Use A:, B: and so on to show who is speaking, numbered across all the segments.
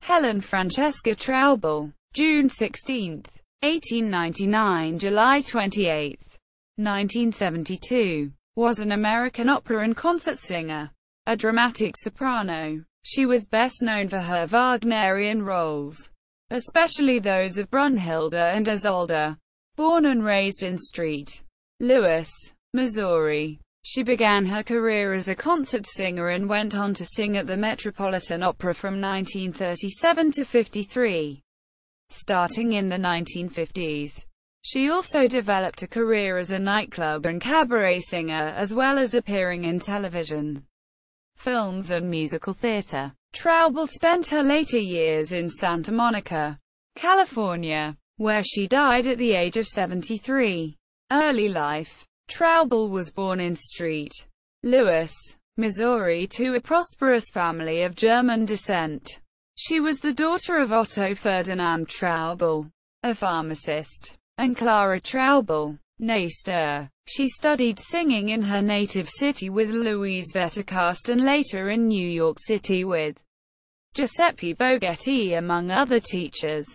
A: Helen Francesca Traubel, June 16, 1899 – July 28, 1972, was an American opera and concert singer, a dramatic soprano. She was best known for her Wagnerian roles, especially those of Brünnhilde and Isolde. Born and raised in St. Louis, Missouri, she began her career as a concert singer and went on to sing at the Metropolitan Opera from 1937 to 1953. Starting in the 1950s, she also developed a career as a nightclub and cabaret singer, as well as appearing in television, films and musical theater. Traubel spent her later years in Santa Monica, California, where she died at the age of 73. Early life. Traubel was born in St. Louis, Missouri to a prosperous family of German descent. She was the daughter of Otto Ferdinand Traubel, a pharmacist, and Clara Traubel, née Stur. She studied singing in her native city with Louise Vettercast and later in New York City with Giuseppe Bogetti among other teachers.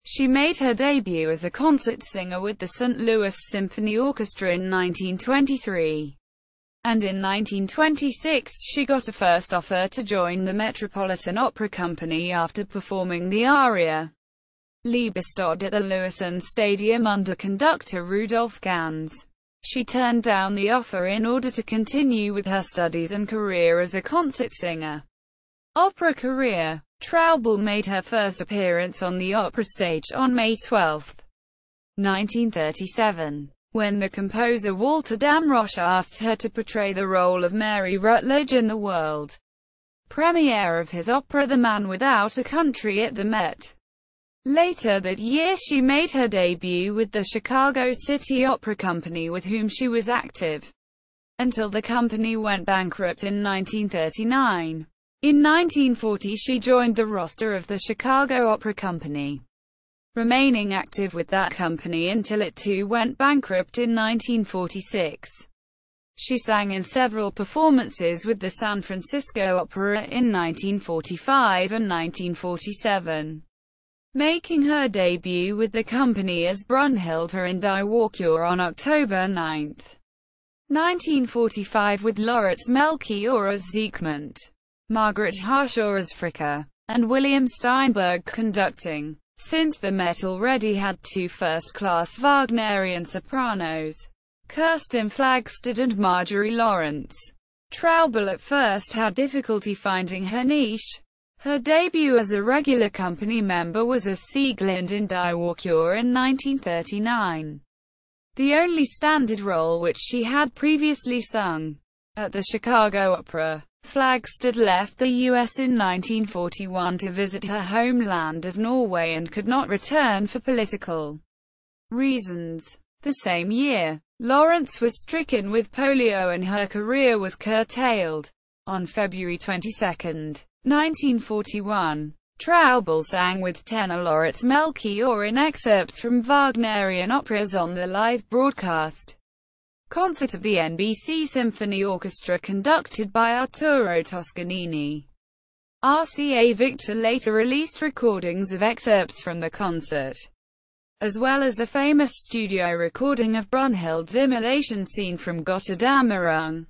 A: She made her debut as a concert singer with the St. Louis Symphony Orchestra in 1923. And in 1926 she got a first offer to join the Metropolitan Opera Company after performing the aria Liebestod at the Lewisohn Stadium under conductor Rudolf Ganz. She turned down the offer in order to continue with her studies and career as a concert singer. Opera career. Traubel made her first appearance on the opera stage on May 12, 1937, when the composer Walter Damrosch asked her to portray the role of Mary Rutledge in the world premiere of his opera The Man Without a Country at the Met. Later that year she made her debut with the Chicago City Opera Company, with whom she was active until the company went bankrupt in 1939. In 1940 she joined the roster of the Chicago Opera Company, remaining active with that company until it too went bankrupt in 1946. She sang in several performances with the San Francisco Opera in 1945 and 1947, making her debut with the company as Brünnhilde and Isolde on October 9, 1945 with Lauritz Melchior as Siegmund, Margaret Harshaw as Fricka, and William Steinberg conducting. Since the Met already had two first-class Wagnerian sopranos, Kirsten Flagstad and Marjorie Lawrence, Traubel at first had difficulty finding her niche. Her debut as a regular company member was as Sieglinde in Die Walküre in 1939, the only standard role which she had previously sung. At the Chicago Opera, Flagstad left the U.S. in 1941 to visit her homeland of Norway and could not return for political reasons. The same year, Lawrence was stricken with polio and her career was curtailed. On February 22, 1941, Traubel sang with tenor Lauritz Melchior in excerpts from Wagnerian operas on the live broadcast concert of the NBC Symphony Orchestra conducted by Arturo Toscanini. RCA Victor later released recordings of excerpts from the concert, as well as a famous studio recording of Brünnhilde's immolation scene from Gotterdammerung.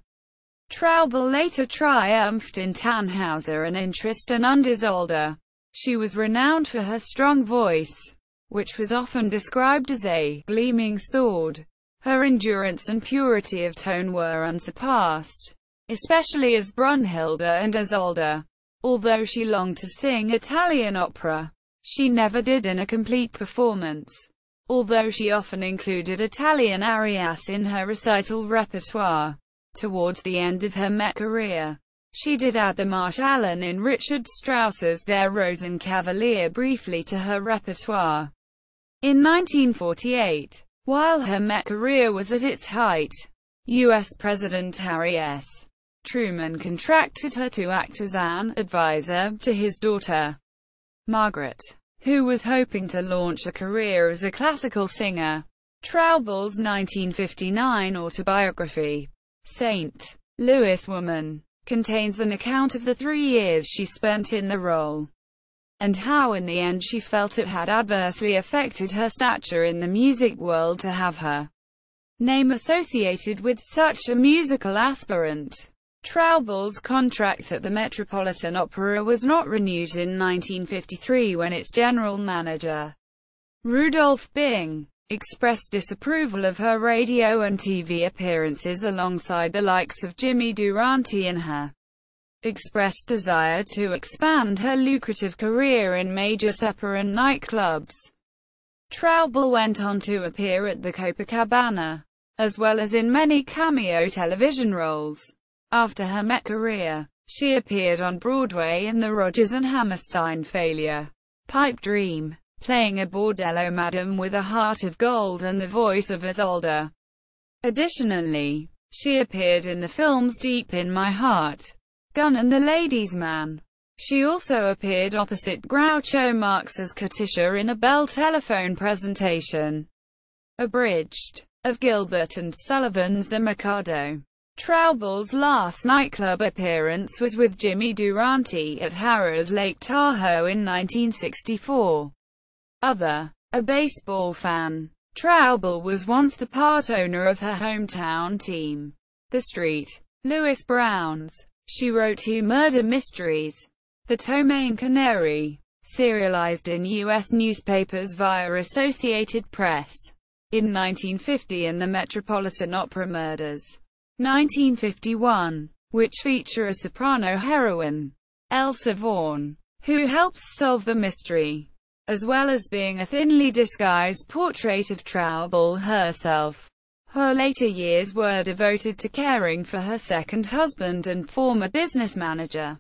A: Traubel later triumphed in Tannhauser and in Tristan und Isolde. She was renowned for her strong voice, which was often described as a gleaming sword. Her endurance and purity of tone were unsurpassed, especially as Brünnhilde and Isolde. Although she longed to sing Italian opera, she never did in a complete performance, although she often included Italian arias in her recital repertoire. Towards the end of her Met career, she did add the Marsch Allen in Richard Strauss's Der Rosenkavalier briefly to her repertoire. In 1948, while her Met career was at its height, U.S. President Harry S. Truman contracted her to act as an advisor to his daughter, Margaret, who was hoping to launch a career as a classical singer. Traubel's 1959 autobiography, St. Louis Woman, contains an account of the 3 years she spent in the role. and how in the end she felt it had adversely affected her stature in the music world to have her name associated with such a musical aspirant. Traubel's contract at the Metropolitan Opera was not renewed in 1953 when its general manager, Rudolf Bing, expressed disapproval of her radio and TV appearances alongside the likes of Jimmy Durante and her expressed desire to expand her lucrative career in major supper and nightclubs. Traubel went on to appear at the Copacabana, as well as in many cameo television roles. After her Met career, she appeared on Broadway in the Rodgers and Hammerstein Failure, Pipe Dream, playing a bordello madam with a heart of gold and the voice of Isolde. Additionally, she appeared in the films Deep in My Heart, Gun and The Ladies' Man. She also appeared opposite Groucho Marx as Katisha in a Bell Telephone presentation, abridged, of Gilbert and Sullivan's The Mikado. Traubel's last nightclub appearance was with Jimmy Durante at Harrah's Lake Tahoe in 1964. A baseball fan, Traubel was once the part owner of her hometown team, the St. Louis Browns. She wrote two murder mysteries, The Tomaine Canary, serialized in U.S. newspapers via Associated Press, in 1950, and The Metropolitan Opera Murders, 1951, which feature a soprano heroine, Elsa Vaughan, who helps solve the mystery, as well as being a thinly disguised portrait of Traubel herself. Her later years were devoted to caring for her second husband and former business manager,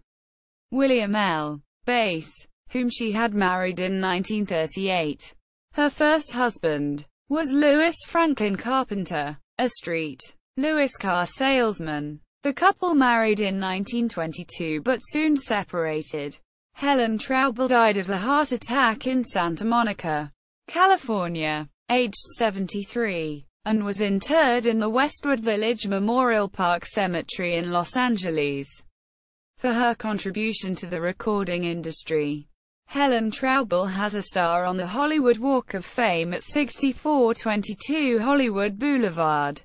A: William L. Bass, whom she had married in 1938. Her first husband was Louis Franklin Carpenter, a St. Louis car salesman. The couple married in 1922 but soon separated. Helen Traubel died of a heart attack in Santa Monica, California, aged 73, and was interred in the Westwood Village Memorial Park Cemetery in Los Angeles. For her contribution to the recording industry, Helen Traubel has a star on the Hollywood Walk of Fame at 6422 Hollywood Boulevard.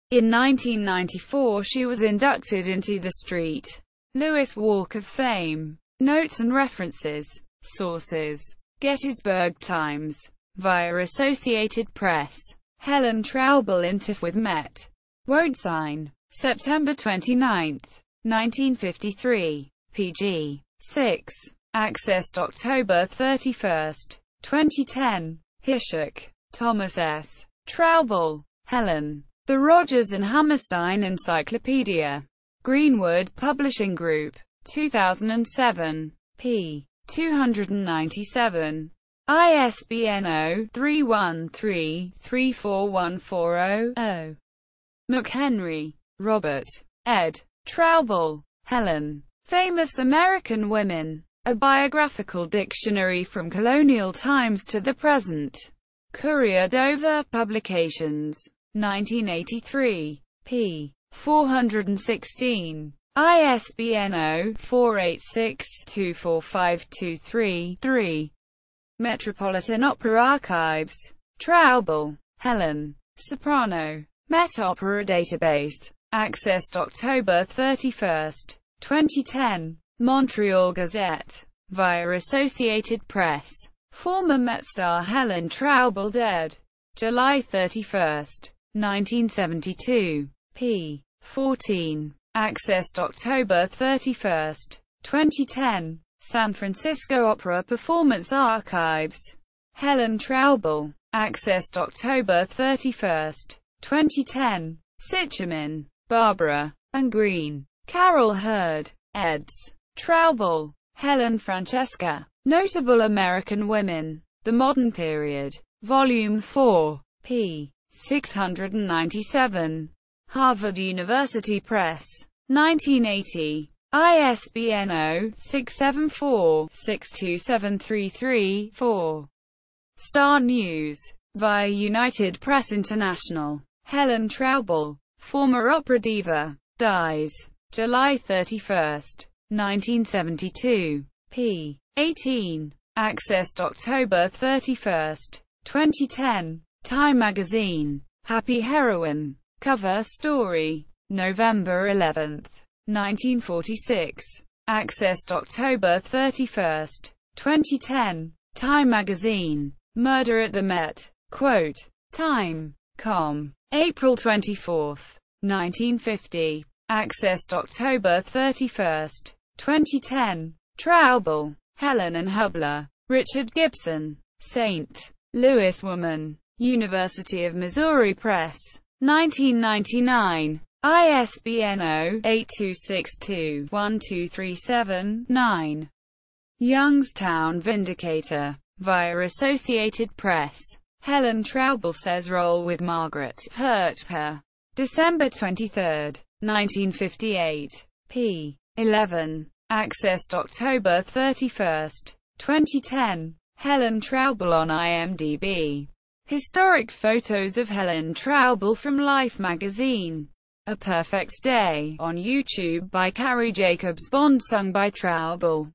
A: In 1994 she was inducted into the St. Louis Walk of Fame. Notes and references. Sources: Gettysburg Times. Via Associated Press. Helen Traubel interview with Met. Won't sign. September 29, 1953. pg. 6. Accessed October 31, 2010. Hishak, Thomas S. Traubel, Helen. The Rodgers and Hammerstein Encyclopedia. Greenwood Publishing Group. 2007. p. 297. ISBN 0-313-34140-0. McHenry, Robert. Ed. Traubel, Helen. Famous American Women. A Biographical Dictionary from Colonial Times to the Present. Courier Dover Publications. 1983. p. 416. ISBN 0-486-24523-3. Metropolitan Opera Archives. Traubel, Helen. Soprano. Met Opera Database. Accessed October 31, 2010. Montreal Gazette. Via Associated Press. Former Met star Helen Traubel dead. July 31, 1972. p. 14. Accessed October 31, 2010. San Francisco Opera Performance Archives. Helen Traubel. Accessed October 31, 2010. Sitcherman, Barbara, and Green. Carol Hurd. eds. Traubel, Helen Francesca. Notable American Women. The Modern Period. Volume 4. p. 697. Harvard University Press. 1980. ISBN 0-674-62733-4. Star News. Via United Press International. Helen Traubel, former opera diva, dies. July 31, 1972. p. 18. Accessed October 31, 2010. Time magazine. Happy Heroine. Cover story. November 11, 1946. Accessed October 31, 2010. Time magazine. Murder at the Met. Quote. Time.com. April 24, 1950. Accessed October 31, 2010. Traubel, Helen and Hubler. Richard Gibson. St. Louis Woman. University of Missouri Press. 1999. ISBN 0-8262-1237-9. Youngstown Vindicator. Via Associated Press. Helen Traubel says role with Margaret hurt her. December 23, 1958. p. 11. Accessed October 31, 2010. Helen Traubel on IMDb. Historic photos of Helen Traubel from Life magazine. A Perfect Day, on YouTube by Carrie Jacobs. Bond sung by Traubel.